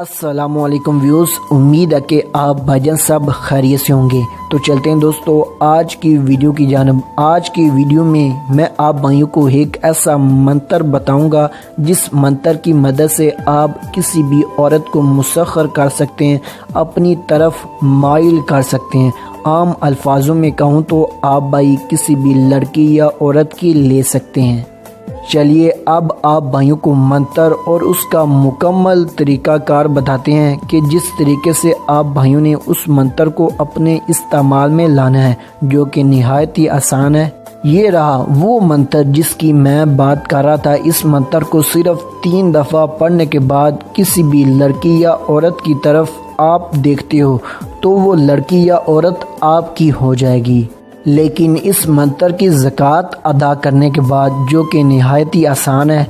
अस्सलामुअलैकुम व्यूज़, उम्मीद है कि आप भाईजान सब खैरियत से होंगे। तो चलते हैं दोस्तों आज की वीडियो की जानब। आज की वीडियो में मैं आप भाइयों को एक ऐसा मंत्र बताऊंगा जिस मंत्र की मदद से आप किसी भी औरत को मुसख्खर कर सकते हैं, अपनी तरफ माइल कर सकते हैं। आम अल्फाजों में कहूँ तो आप भाई किसी भी लड़की या औरत की ले सकते हैं। चलिए अब आप भाइयों को मंत्र और उसका मुकम्मल तरीक़ाकार बताते हैं कि जिस तरीके से आप भाइयों ने उस मंत्र को अपने इस्तेमाल में लाना है, जो कि निहायत ही आसान है। ये रहा वो मंत्र जिसकी मैं बात कर रहा था। इस मंत्र को सिर्फ 3 दफ़ा पढ़ने के बाद किसी भी लड़की या औरत की तरफ आप देखते हो तो वो लड़की या औरत आपकी हो जाएगी। लेकिन इस मंत्र की ज़कात अदा करने के बाद, जो कि निहायत ही आसान है,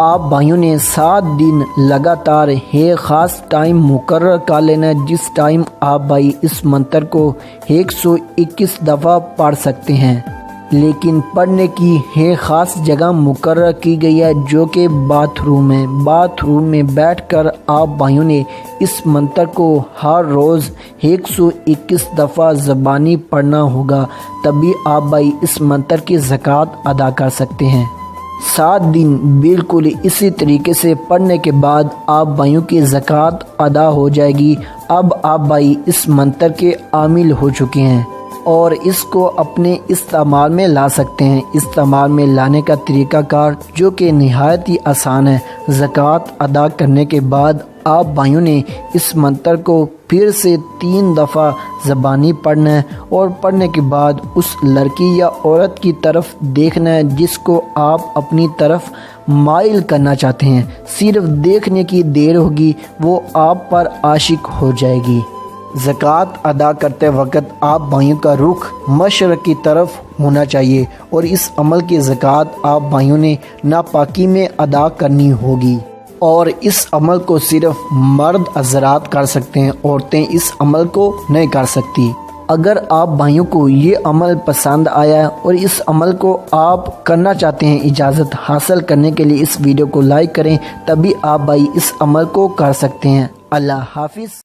आप भाइयों ने 7 दिन लगातार एक ख़ास टाइम मुकर्रर कर लेना है, जिस टाइम आप भाई इस मंत्र को 121 दफ़ा पढ़ सकते हैं। लेकिन पढ़ने की एक ख़ास जगह मुकर्रर की गई है, जो कि बाथरूम है। बाथरूम में बैठकर आप भाइयों ने इस मंत्र को हर रोज़ 121 दफ़ा ज़बानी पढ़ना होगा, तभी आप भाई इस मंत्र की ज़कात अदा कर सकते हैं। 7 दिन बिल्कुल इसी तरीके से पढ़ने के बाद आप भाइयों की ज़कात अदा हो जाएगी। अब आप भाई इस मंत्र के आमिल हो चुके हैं और इसको अपने इस्तेमाल में ला सकते हैं। इस्तेमाल में लाने का तरीक़ाकार जो कि निहायत ही आसान है। ज़कात अदा करने के बाद आप भाइयों ने इस मंत्र को फिर से 3 दफ़ा ज़बानी पढ़ना है और पढ़ने के बाद उस लड़की या औरत की तरफ देखना है जिसको आप अपनी तरफ माइल करना चाहते हैं। सिर्फ देखने की देर होगी, वो आप पर आशिक हो जाएगी। ज़कात अदा करते वक्त आप भाइयों का रुख मशरक़ की तरफ होना चाहिए और इस अमल की ज़कात आप भाइयों ने नापाकी में अदा करनी होगी। और इस अमल को सिर्फ मर्द हज़रात कर सकते हैं, औरतें इस अमल को नहीं कर सकती। अगर आप भाइयों को ये अमल पसंद आया है और इस अमल को आप करना चाहते हैं, इजाज़त हासिल करने के लिए इस वीडियो को लाइक करें, तभी आप भाई इस अमल को कर सकते हैं। अल्लाह हाफिज़।